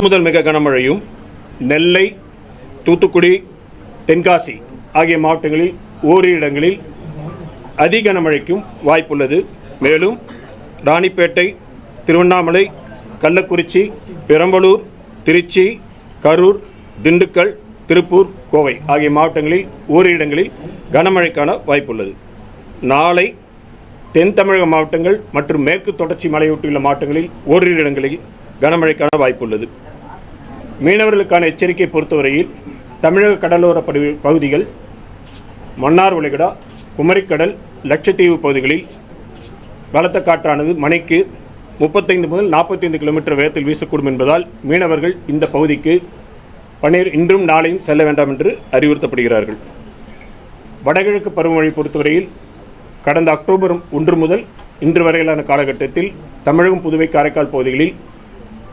முதல் மிக கனமழையும் நெல்லை, தூத்துக்குடி, தென்காசி ஆகிய மாவட்டங்களில் ஓரிரு இடங்களில் அதிக கனமழைக்கும் வாய்ப்புள்ளது. மேலும் ராணிப்பேட்டை, திருவண்ணாமலை, கள்ளக்குறிச்சி, பெரம்பலூர், திருச்சி, கரூர், திண்டுக்கல், திருப்பூர், கோவை ஆகிய மாவட்டங்களில் ஓரிரு இடங்களில் கனமழைக்கான வாய்ப்புள்ளது. நாளை தென் தமிழக மாவட்டங்கள் மற்றும் மேற்கு தொடர்ச்சி மலையொட்டியுள்ள மாவட்டங்களில் ஓரிரு இடங்களில் கனமழைக்கான வாய்ப்புள்ளது. மீனவர்களுக்கான எச்சரிக்கை பொறுத்தவரையில் தமிழக கடலோர பகுதிகள், மன்னார் வளைகுடா, குமரிக்கடல், லட்சத்தீவு பகுதிகளில் பலத்த காற்றானது மணிக்கு 35 முதல் 45 கிலோமீட்டர் வேகத்தில் வீசக்கூடும் என்பதால் மீனவர்கள் இந்த பகுதிக்கு இன்றும் நாளையும் செல்ல வேண்டாம் என்று அறிவுறுத்தப்படுகிறார்கள். வடகிழக்கு பருவமழை பொறுத்தவரையில் கடந்த அக்டோபர் 1 முதல் இன்று வரையிலான காலகட்டத்தில் தமிழகம், புதுவை, காரைக்கால் பகுதிகளில்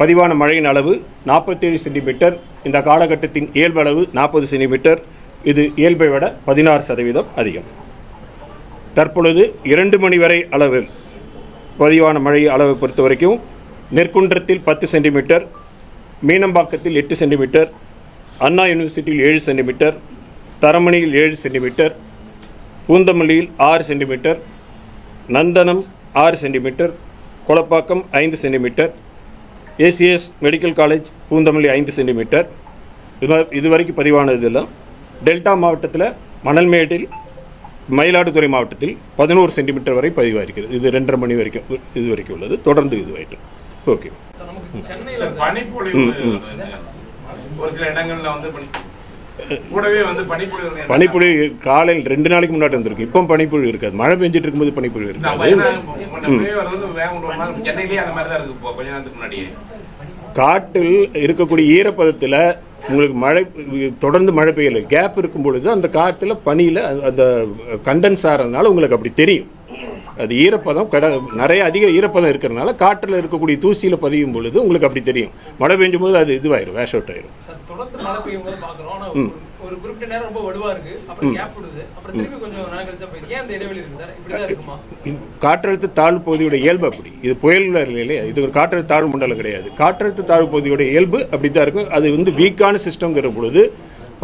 பதிவான மழையின் அளவு 47 சென்டிமீட்டர். இந்த காலகட்டத்தின் இயல்பு அளவு 40 சென்டிமீட்டர். இது இயல்பை விட 16% அதிகம். தற்பொழுது 2 மணி வரை அளவில் பதிவான மழை அளவை பொறுத்த வரைக்கும் நெற்குன்றத்தில் 10 சென்டிமீட்டர், மீனம்பாக்கத்தில் 8 சென்டிமீட்டர், அண்ணா யூனிவர்சிட்டியில் 7 சென்டிமீட்டர், தரமணியில் 7 சென்டிமீட்டர், பூந்தமல்லியில் 6 centimetre, Nandanam 6 centimetre, Kolapakkam 5 centimetre, ACS medical college Poonamallee 5 centimetre. இதுவரைக்கும் பதிவானதெல்லாம் டெல்டா மாவட்டத்தில் மணல்மேட்டில், மயிலாடுதுறை மாவட்டத்தில் 11 சென்டிமீட்டர் வரை பதிவாயிருக்கிறது. இது 2:30 மணி வரைக்கும் இது வரைக்கும் உள்ளது. தொடர்ந்து இதுவாயிட்டு ஓகே. பனிப்பொழி காலையில் 2 நாளைக்கு முன்னாடி வந்திருக்கு. இப்போ பனிப்பொழி இருக்காது. மழை பெஞ்சிட்டு இருக்கும்போது பனிப்பொழி இருக்காது. காற்றில் இருக்கக்கூடிய ஈரப்பதத்தில் உங்களுக்கு மழை தொடர்ந்து மழை பெய்யல, கேப் இருக்கும் பொழுது அந்த காற்றுல பனியில் அந்த கண்டென்ஸ் ஆகிறதுனால உங்களுக்கு அப்படி தெரியும். அது ஈரப்பதம் நிறைய அதிக ஈரப்பதம் இருக்கிறதுனால காற்றில் இருக்கக்கூடிய தூசியில் பதியும் பொழுது உங்களுக்கு அப்படி தெரியும். மழை பெய்யும் போது அது இதுவாயிரும், வேஷ் அவுட் ஆயிரும். காற்றழுத்த தாழ்வு பகுதியோட இயல்பு அப்படி. இது புயல் இல்லையா, இது ஒரு காற்றழுத்த தாழ்வு மண்டலம் கிடையாது. காற்றழுத்த தாழ்வு பகுதியோட இயல்பு அப்படித்தான் இருக்கும். அது வீக்கான சிஸ்டம்ங்கிற பொழுது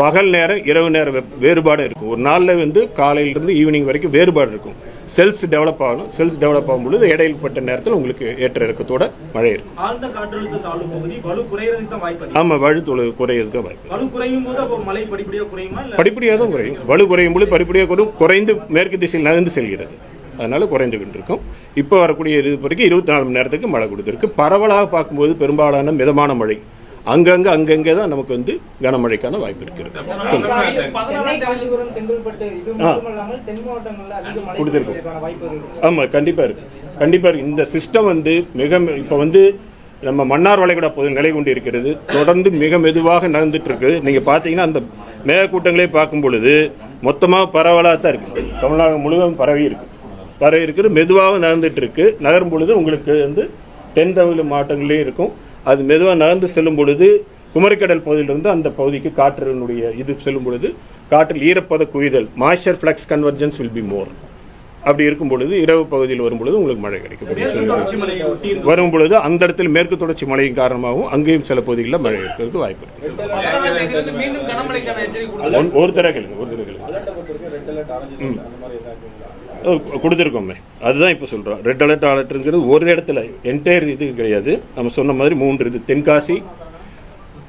பகல் நேரம் இரவு நேரம் வேறுபாடு இருக்கும். ஒரு நாளில் காலையிலிருந்து ஈவினிங் வரைக்கும் வேறுபாடு இருக்கும். செல்ஸ் டெவலப் ஆகணும். செல்ஸ் டெவலப் ஆகும் பொழுது இடையில்பட்ட நேரத்தில் உங்களுக்கு ஏற்ற இறக்கத்தோட மழை இருக்கும். ஆமா, வலு குறையறதுக்கு வாய்ப்பு. படிப்படியாக தான் குறையும். வலு குறையும் பொழுது படிப்படியாக குறைந்து மேற்கு திசையில் நகர்ந்து செல்கிறது. அதனால குறைந்துகிட்டு இருக்கும். இப்போ வரக்கூடிய இது வரைக்கும் 24 மணி நேரத்துக்கு மழை கொடுத்துருக்கு. பரவலாக பார்க்கும்போது பெரும்பாலான மிதமான மழை அங்கங்கே தான் நமக்கு கனமழைக்கான வாய்ப்பு இருக்கிறது. ஆமா, கண்டிப்பா இருக்கு. கண்டிப்பா இருக்கு. இந்த சிஸ்டம் மிக இப்போ நம்ம மன்னார் வளைகுடா பகுதியில் நிலை கொண்டு இருக்கிறது. தொடர்ந்து மிக மெதுவாக நகர்ந்துட்டு இருக்கு. நீங்க பாத்தீங்கன்னா அந்த மேகக்கூட்டங்களே பார்க்கும் பொழுது மொத்தமாக பரவலாக தான் இருக்கு. தமிழ்நாடு முழுவதும் பரவி இருக்குது. மெதுவாக நகர்ந்துட்டு இருக்கு. நகரும் பொழுது உங்களுக்கு தென் தமிழ் மாவட்டங்களிலே இருக்கும். அது மெதுவாக நகர்ந்து செல்லும் பொழுது குமரிக்கடல் பகுதியிலிருந்து அந்த பகுதிக்கு காற்றினுடைய இது செல்லும் பொழுது காற்றில் ஈரப்பத குவிதல், moisture flux convergence will be more. அப்படி இருக்கும் பொழுது இரவு பகுதியில் வரும்பொழுது உங்களுக்கு மழை கிடைக்கும். வரும் பொழுது அந்த இடத்துல மேற்கு தொடர்ச்சி மழையின் காரணமாகவும் அங்கேயும் சில பகுதிகளில் மழை இருக்கிறதுக்கு வாய்ப்பு இருக்கு. ஒரு தடவை கொடுத்துருக்கோமே, அதுதான் இப்போ சொல்கிறோம். ரெட் அலர்ட் அலர்ட்ங்கிறது ஒரு இடத்துல என்டையர் இது கிடையாது. நம்ம சொன்ன மாதிரி 3 இது தென்காசி,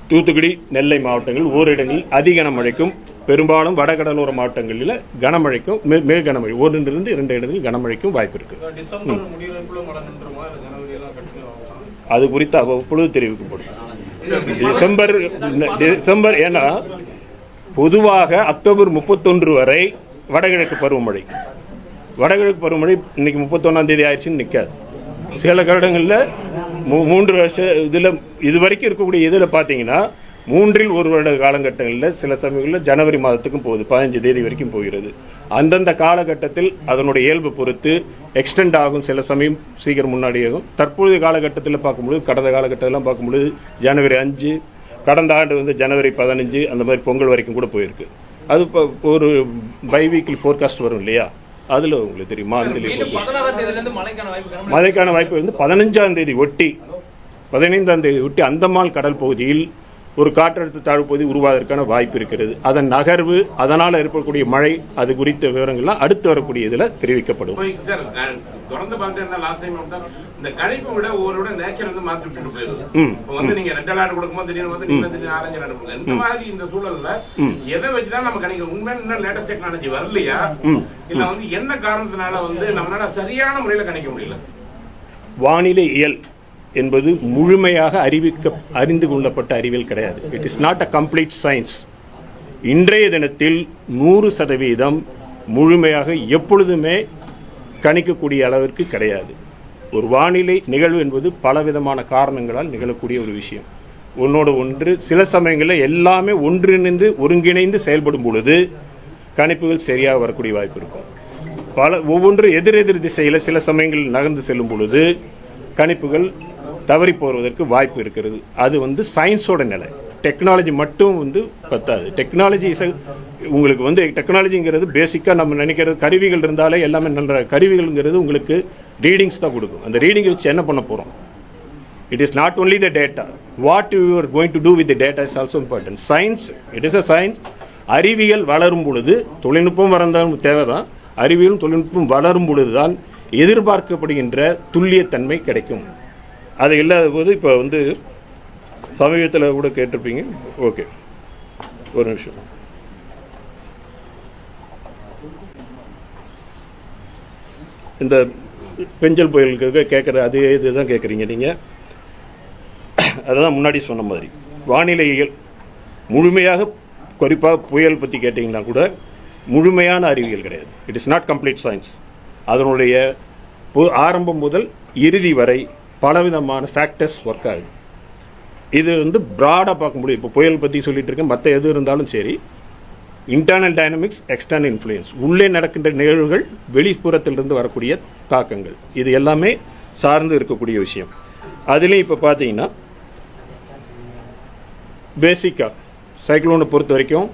தூத்துக்குடி, நெல்லை மாவட்டங்கள் ஓரிடங்களில் அதிக கனமழைக்கும், பெரும்பாலும் வடகடலோர மாவட்டங்களில் கனமழைக்கும், மிக கனமழை 1 to 2 இடங்களில் கனமழைக்கும் வாய்ப்பு இருக்கு. அது குறித்து அவ்வப்பொழுது தெரிவிக்கப்படும். டிசம்பர் ஏன்னா பொதுவாக அக்டோபர் 31 வரை வடகிழக்கு பருவமழை இன்னைக்கு 31ஆம் தேதி ஆயிடுச்சுன்னு நிற்காது. சில வருடங்களில் 3 வருஷம் இதில் இது வரைக்கும் இருக்கக்கூடிய இதில் பார்த்தீங்கன்னா 3 1 வருட காலகட்டங்களில் சில சமயங்களில் ஜனவரி மாதத்துக்கும் போகுது, 15 தேதி வரைக்கும் போகிறது. அந்தந்த காலகட்டத்தில் அதனுடைய இயல்பு பொறுத்து எக்ஸ்டெண்ட் ஆகும். சில சமயம் சீக்கிரம் முன்னாடியாகும். தற்போதைய காலகட்டத்தில் பார்க்கும்பொழுது, கடந்த காலகட்டத்திலாம் பார்க்கும்பொழுது ஜனவரி 5, கடந்த ஆண்டு ஜனவரி 15 அந்த மாதிரி பொங்கல் வரைக்கும் கூட போயிருக்கு. அது இப்போ ஒரு பைவீக்லி ஃபோர்காஸ்ட் வரும் இல்லையா, அதில் உங்களுக்கு தெரியுமா, மழைக்கான வாய்ப்பு 15ஆம் தேதி ஒட்டி 15ஆம் தேதி ஒட்டி அந்தமான் கடல் பகுதியில் ஒரு காற்றழுத்த தாழ்வு பகுதி உருவாவதற்கான வாய்ப்பு இருக்கிறது. அதன் நகர்வு, அதனால் ஏற்படக்கூடிய மழை, அது குறித்த விவரங்கள்லாம் அடுத்து வரக்கூடிய இதில் தெரிவிக்கப்படும். தொடர்ந்து இந்த கணிப்பு விட ஒவ்வொரு நேச்சர் வந்து மாற்றிட்டு போயிருது. வந்து நீங்க ரெட் அலர்ட் கொடுக்கும்போது திடீர்னு வந்து நீங்க ஆரஞ்சு அலர்ட். இந்த மாதிரி இந்த சூழல்ல எதை வச்சுதான் நம்ம கணிக்க? உண்மையான லேட்டஸ்ட் டெக்னாலஜி வரலையா, இல்ல வந்து என்ன காரணத்தினால வந்து நம்மளால சரியான முறையில கணிக்க முடியல? வானிலை இயல் என்பது முழுமையாக அறிந்து கொள்ளப்பட்ட அறிவியல் கிடையாது. It is not a complete science. இன்றைய தினத்தில் 100% முழுமையாக எப்பொழுதுமே கணிக்கக்கூடிய அளவிற்கு கிடையாது. ஒரு வானிலை நிகழ்வு என்பது பலவிதமான காரணங்களால் நிகழக்கூடிய ஒரு விஷயம். ஒன்றோடு ஒன்று சில சமயங்களில் எல்லாமே ஒன்றிணைந்து ஒருங்கிணைந்து செயல்படும் பொழுது கணிப்புகள் சரியாக வரக்கூடிய வாய்ப்பு இருக்கும். ஒவ்வொன்று எதிரெதிர் திசையில் சில சமயங்களில் நகர்ந்து செல்லும் பொழுது கணிப்புகள் தவறி போவதற்கு வாய்ப்பு இருக்கிறது. அது வந்து சயின்ஸோட நிலை. டெக்னாலஜி மட்டும் வந்து பத்தாது. டெக்னாலஜி உங்களுக்கு வந்து டெக்னாலஜிங்கிறது பேசிக்காக நம்ம நினைக்கிறது கருவிகள் இருந்தாலே எல்லாமே நல்ல கருவிகள்ங்கிறது உங்களுக்கு ரீடிங்ஸ் தான் கொடுக்கும். அந்த ரீடிங் வச்சு என்ன பண்ண போகிறோம்? It is not only the data, what you are going to do with the data is also important. Science, it is a science. அறிவியல் வளரும் பொழுது தொழில்நுட்பம் வளர்ந்தாலும் தேவைதான். அறிவியலும் தொழில்நுட்பம் வளரும் பொழுதுதான் எதிர்பார்க்கப்படுகின்ற துல்லியத்தன்மை கிடைக்கும். அது இல்லாத போது இப்போ வந்து சமீபத்தில் கூட கேட்டிருப்பீங்க. ஓகே, ஒரு நிமிஷம். இந்த பெஞ்சல் புயலுக்கு கேட்குற அதே இதுதான் கேட்குறீங்க நீங்கள். அதுதான் முன்னாடி சொன்ன மாதிரி வானிலையியல் முழுமையாக, குறிப்பாக புயல் பற்றி கேட்டிங்கன்னா கூட முழுமையான அறிவியல் கிடையாது. It is not complete science. அதனுடைய ஆரம்பம் முதல் இறுதி வரை பலவிதமான ஃபேக்டர்ஸ் ஒர்க் ஆகுது. இது வந்து ப்ராடாக பார்க்க முடியும். இப்போ புயல் பற்றி சொல்லிட்டு இருக்கேன், மற்ற எது இருந்தாலும் சரி, இன்டர்னல் டைனமிக்ஸ், எக்ஸ்டர்னல் இன்ஃப்ளூயன்ஸ், உள்ளே நடக்கின்ற நிகழ்வுகள், வெளிப்புறத்திலிருந்து வரக்கூடிய தாக்கங்கள், இது எல்லாமே சார்ந்து இருக்கக்கூடிய விஷயம். அதுலேயும் இப்போ பார்த்தீங்கன்னா பேசிக்காக சைக்ளோனை பொறுத்த வரைக்கும்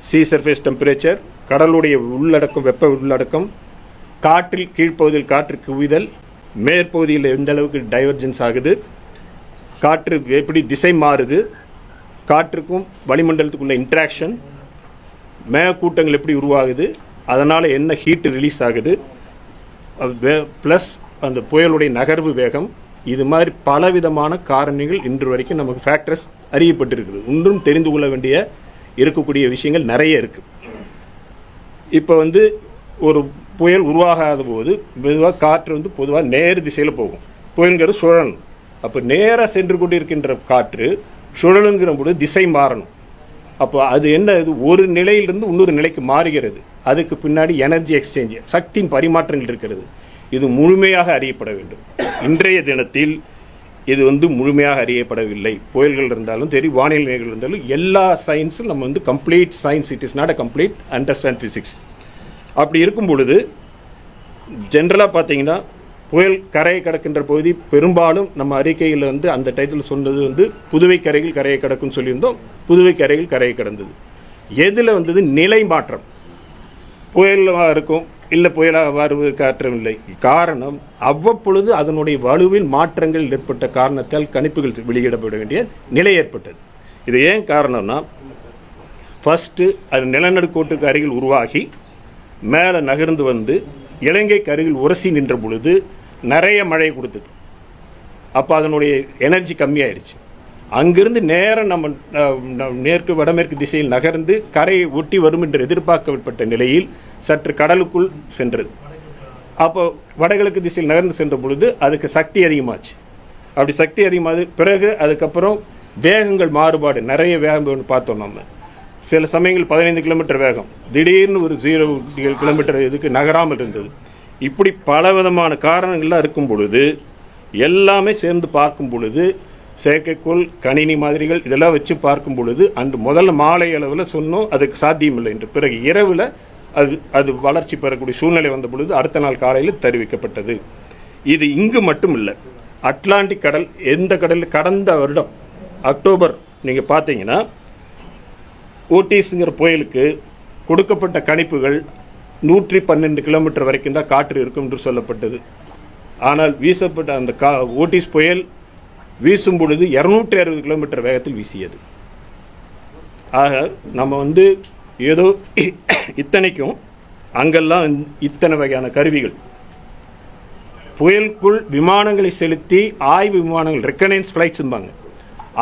சீ சர்ஃபேஸ் டெம்பரேச்சர், கடலுடைய உள்ளடக்கம், வெப்ப உள்ளடக்கம், காற்றில் கீழ்ப்பகுதியில் காற்று குவிதல், மேற்பகுதியில் எந்த அளவுக்கு டைவர்ஜென்ஸ் ஆகுது, காற்று எப்படி திசை மாறுது, காற்றுக்கும் வளிமண்டலத்துக்குள்ள இன்ட்ராக்ஷன், மேகக்கூட்டங்கள் எப்படி உருவாகுது, அதனால் என்ன ஹீட் ரிலீஸ் ஆகுது, ப்ளஸ் அந்த புயலுடைய நகர்வு வேகம், இது மாதிரி பலவிதமான காரணிகள் இன்று வரைக்கும் நமக்கு ஃபேக்டர்ஸ் அறியப்பட்டிருக்குது. ஒன்றும் தெரிந்து கொள்ள வேண்டிய இருக்கக்கூடிய விஷயங்கள் நிறைய இருக்குது. இப்போ வந்து ஒரு புயல் உருவாகாத போது மெதுவாக காற்று வந்து பொதுவாக நேர் திசையில் போகும். புயல்ங்கிறது சுழலும். அப்போ நேராக சென்று கொண்டு இருக்கின்ற காற்று சுழலுங்கிற போது திசை மாறணும். அப்போ அது என்ன, இது ஒரு நிலையிலிருந்து இன்னொரு நிலைக்கு மாறுகிறது. அதுக்கு பின்னாடி எனர்ஜி எக்ஸ்சேஞ்ச், சக்தியின் பரிமாற்றங்கள் இருக்கிறது. இது முழுமையாக அறியப்பட வேண்டும். இன்றைய தினத்தில் இது வந்து முழுமையாக அறியப்படவில்லை. புயல்கள் இருந்தாலும் சரி, வானிலை நிலைகள் இருந்தாலும் எல்லா சயின்ஸும் நம்ம வந்து complete science, it is not a complete understand physics. அப்படி இருக்கும் பொழுது ஜென்ரலாக பார்த்தீங்கன்னா புயல் கரையை கடக்கின்ற பகுதி பெரும்பாலும் நம்ம அறிக்கையில் வந்து அந்த டைத்தில் சொன்னது வந்து புதுவை கரையில் கரையை கடக்கும்னு சொல்லியிருந்தோம். புதுவை கரையில் கரையை கடந்தது. எதில் வந்தது? நிலை மாற்றம். புயலாக இருக்கும், இல்லை புயலாக வருவதற்கு ஆற்றவில்லை. காரணம் அவ்வப்பொழுது அதனுடைய வலுவில் மாற்றங்கள் ஏற்பட்ட காரணத்தால் கணிப்புகள் வெளியிடப்பட வேண்டிய நிலை ஏற்பட்டது. இது ஏன் காரணம்னா, ஃபஸ்ட்டு அது நிலநடுக்கோட்டுக்கு அருகில் உருவாகி மேலே நகர்ந்து வந்து இலங்கைக்கு அருகில் உரசி நின்ற பொழுது நிறைய மழை கொடுத்தது. அப்போ அதனுடைய எனர்ஜி கம்மியாயிடுச்சு. அங்கிருந்து நேரம் நம்ம மேற்கு வடமேற்கு திசையில் நகர்ந்து கரையை ஒட்டி வரும் என்று எதிர்பார்க்கப்பட்ட நிலையில் சற்று கடலுக்குள் சென்றது. அப்போ வடகிழக்கு திசையில் நகர்ந்து சென்ற பொழுது அதுக்கு சக்தி அதிகமாச்சு. அப்படி சக்தி அதிகமாகுது. பிறகு அதுக்கப்புறம் வேகங்கள் மாறுபாடு, நிறைய வேகம் பார்த்தோம். நம்ம சில சமயங்கள் 15 கிலோமீட்டர் வேகம், திடீர்னு ஒரு 0 கிலோமீட்டர் இதுக்கு நகராமல் இருந்தது. இப்படி பலவிதமான காரணங்கள்லாம் இருக்கும் பொழுது எல்லாமே சேர்ந்து பார்க்கும் பொழுது செயற்கைக்கோள், கணினி மாதிரிகள் இதெல்லாம் வச்சு பார்க்கும் பொழுது அந்த முதல்ல மாலை அளவில் சொன்னோம் அதுக்கு சாத்தியமில்லை என்று. பிறகு இரவில் அது வளர்ச்சி பெறக்கூடிய சூழ்நிலை வந்த பொழுது அடுத்த நாள் காலையில் தெரிவிக்கப்பட்டது. இது இங்கு மட்டும் இல்லை, அட்லாண்டிக் கடல், எந்த கடலில் கடந்த வருடம் அக்டோபர் நீங்கள் பார்த்தீங்கன்னா ஓட்டிஸ்ங்கிற புயலுக்கு கொடுக்கப்பட்ட கணிப்புகள் 112 கிலோமீட்டர் வரைக்கும் தான் காற்று இருக்கும் என்று சொல்லப்பட்டது. ஆனால் வீசப்பட்ட அந்த ஓட்டிஸ் புயல் வீசும் பொழுது 260 கிலோமீட்டர் வேகத்தில் வீசியது. ஆக நம்ம ஏதோ இத்தனைக்கும் அங்கெல்லாம் இத்தனை வகையான கருவிகள், புயலுக்குள் விமானங்களை செலுத்தி ஆய்வு விமானங்கள், ரெக்கனன்ஸ் ஃபிளைட்ஸ்ம்பாங்க,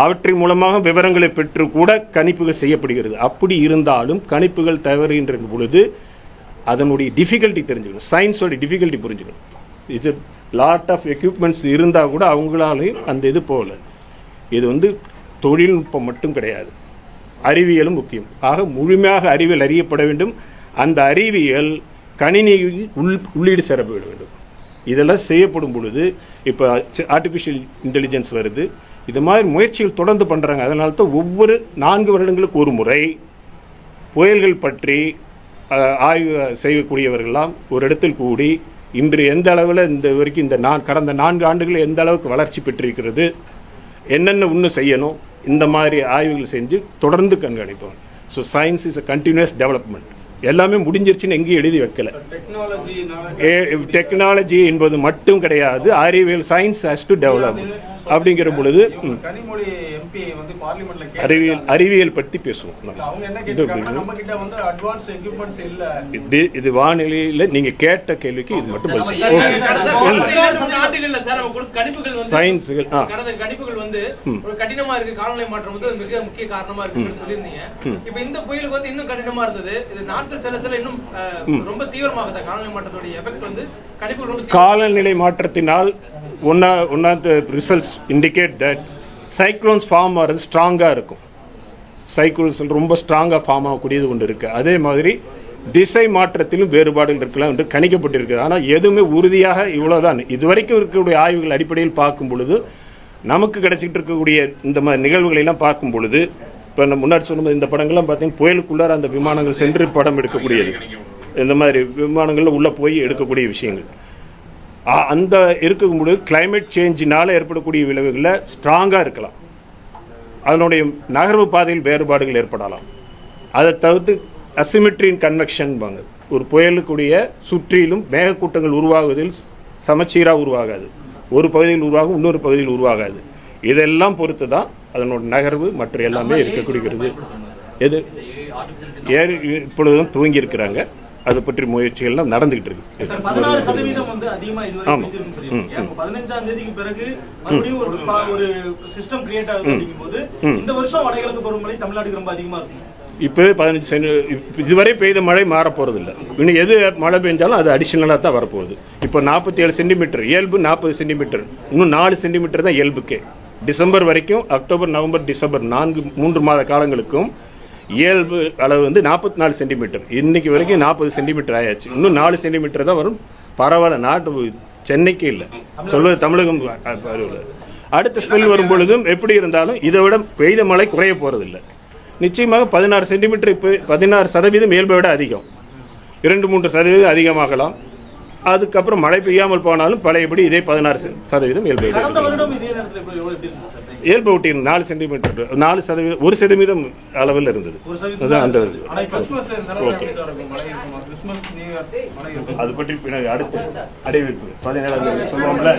அவற்றின் மூலமாக விவரங்களை பெற்று கூட கணிப்புகள் செய்யப்படுகிறது. அப்படி இருந்தாலும் கணிப்புகள் தவறுகின்ற பொழுது அதனுடைய டிஃபிகல்ட்டி தெரிஞ்சுக்கணும், சயின்ஸோட டிஃபிகல்ட்டி புரிஞ்சுக்கணும். இது லாட் ஆஃப் எக்யூப்மெண்ட்ஸ் இருந்தால் கூட அவங்களாலையும் அந்த இது போகல. இது தொழில்நுட்பம் மட்டும் கிடையாது, அறிவியலும் முக்கியம். ஆக முழுமையாக அறிவியல் அறியப்பட வேண்டும். அந்த அறிவியல் கணினியில் உள்ளீடு சேரப்பட வேண்டும். இதெல்லாம் செய்யப்படும் பொழுது இப்போ ஆர்டிஃபிஷியல் இன்டெலிஜென்ஸ் வருது. இது மாதிரி முயற்சிகள் தொடர்ந்து பண்ணுறாங்க. அதனால தான் ஒவ்வொரு 4 வருடங்களுக்கு ஒரு முறை புயல்கள் பற்றி ஆய்வு செய்யக்கூடியவர்கள்லாம் ஒரு இடத்தில் கூடி இன்று எந்த அளவில் இந்த வரைக்கும் கடந்த 4 ஆண்டுகள் எந்த அளவுக்கு வளர்ச்சி பெற்றிருக்கிறது, என்னென்ன இன்னும் செய்யணும், இந்த மாதிரி ஆய்வுகள் செஞ்சு தொடர்ந்து கண்காணிப்போம். So science is a continuous development. எல்லாமே முடிஞ்சிருச்சுன்னு எங்கேயும் எழுதி வைக்கல. டெக்னாலஜி என்பது மட்டும் கிடையாது, அறிவியல், சயின்ஸ் ஹேஸ் டு டெவலப். அப்படிங்கிற பொழுது அறிவியல் பற்றி பேசுவோம். இது வானிலையில் நீங்க கேட்ட கேள்விக்கு இது மட்டும் சயின்ஸுகள் கடினமா இருக்கு. காலநிலை மாற்றம் மிக முக்கிய காரணமா இருக்கு சொல்லியிருந்தீங்க. இப்ப இந்த புயலுக்கு இன்னும் கடினமா இருந்தது. இது நாட்கள் செல்லத்துல இன்னும் ரொம்ப தீவிரமாகுது. காலநிலை மாற்றத்துடைய எஃபெக்ட் கணிப்புகள் காலநிலை மாற்றத்தினால் one of the results indicate that cyclones form ஆகிறது ஸ்ட்ராங்காக இருக்கும். சைக்ளோன்ஸ் ரொம்ப ஸ்ட்ராங்காக ஃபார்ம் ஆகக்கூடியது ஒன்று இருக்குது. அதே மாதிரி திசை மாற்றத்திலும் வேறுபாடுகள் இருக்கலாம் என்று கணிக்கப்பட்டிருக்குது. ஆனால் எதுவுமே உறுதியாக இவ்வளோதான். இதுவரைக்கும் இருக்கக்கூடிய ஆய்வுகள் அடிப்படையில் பார்க்கும் பொழுது நமக்கு கிடைச்சிட்டு இருக்கக்கூடிய இந்த மாதிரி நிகழ்வுகளெல்லாம் பார்க்கும் பொழுது, இப்போ நம்ம முன்னாடி சொன்ன இந்த படங்கள்லாம் பார்த்தீங்கன்னா புயலுக்குள்ளார அந்த விமானங்கள் சென்று படம் எடுக்கக்கூடியது, இந்த மாதிரி விமானங்களில் உள்ளே போய் எடுக்கக்கூடிய விஷயங்கள், அந்த இருக்கும்போது கிளைமேட் சேஞ்சினால் ஏற்படக்கூடிய விளைவுகளில் ஸ்ட்ராங்காக இருக்கலாம். அதனுடைய நகர்வு பாதையில் வேறுபாடுகள் ஏற்படலாம். அதை தவிர்த்து அசிமெட்ரின் கன்வெக்ஷன் பாங்க, ஒரு புயலுக்குடைய சுற்றிலும் மேகக்கூட்டங்கள் உருவாகுவதில் சமச்சீராக உருவாகாது. ஒரு பகுதியில் உருவாகும், இன்னொரு பகுதியில் உருவாகாது. இதெல்லாம் பொறுத்து தான் அதனோட நகர்வு மற்ற எல்லாமே இருக்கக்கூடியது. எது இப்பொழுதும் துவங்கி இருக்கிறாங்க, அதை பற்றி முயற்சிகள்லாம் நடந்துகிட்டு இருக்கு. 16% அதிகமா இதுவரை சொல்லிருக்கீங்க. 15ஆம் தேதிக்கு பிறகு மறுபடியும் ஒரு சிஸ்டம் கிரியேட் ஆகுது அப்படிங்கும்போது இந்த வருஷம் வடகிழக்கு பருவமழை தமிழ்நாட்டுக்கு ரொம்ப அதிகமா இருக்கும். இப்போ 15 இதுவரை பெய்த மழை மாற போறது இல்லை. இன்னும் எது மழை பெஞ்சாலும் அது அடிஷனலாக தான் வரப்போகுது. இப்போ 47 சென்டிமீட்டர், இயல்பு 40 சென்டிமீட்டர், இன்னும் 4 சென்டிமீட்டர் தான் இயல்புக்கே. டிசம்பர் வரைக்கும், அக்டோபர், நவம்பர், டிசம்பர் 3 மாத காலங்களுக்கும் இயல்பு அளவு 44 சென்டிமீட்டர். இன்னைக்கு வரைக்கும் 40 சென்டிமீட்டர் ஆயாச்சு. இன்னும் 4 சென்டிமீட்டர் தான் வரும். பரவாயில்ல, நாட்டு சென்னைக்கு இல்லை, சொல்வது தமிழகம். அடுத்த ஸ்பெல் வரும் பொழுதும் எப்படி இருந்தாலும் இதை விட பெய்த மழை குறைய போறதில்லை. நிச்சயமாக 16 சென்டிமீட்டர், இப்போ 16% இயல்பை விட அதிகம், 2-3% அதிகமாகலாம். அதுக்கப்புறம் மழை பெய்யாமல் போனாலும் பழையபடி இதே 16% இயல்பை இயல்பை ஒட்டி 4 சென்டிமீட்டர், 4%, 1% அளவில் இருந்தது. அந்த அது பற்றி பின்னாடி அடுத்து அறிவிப்பு 17 சொல்லுவோம்ல.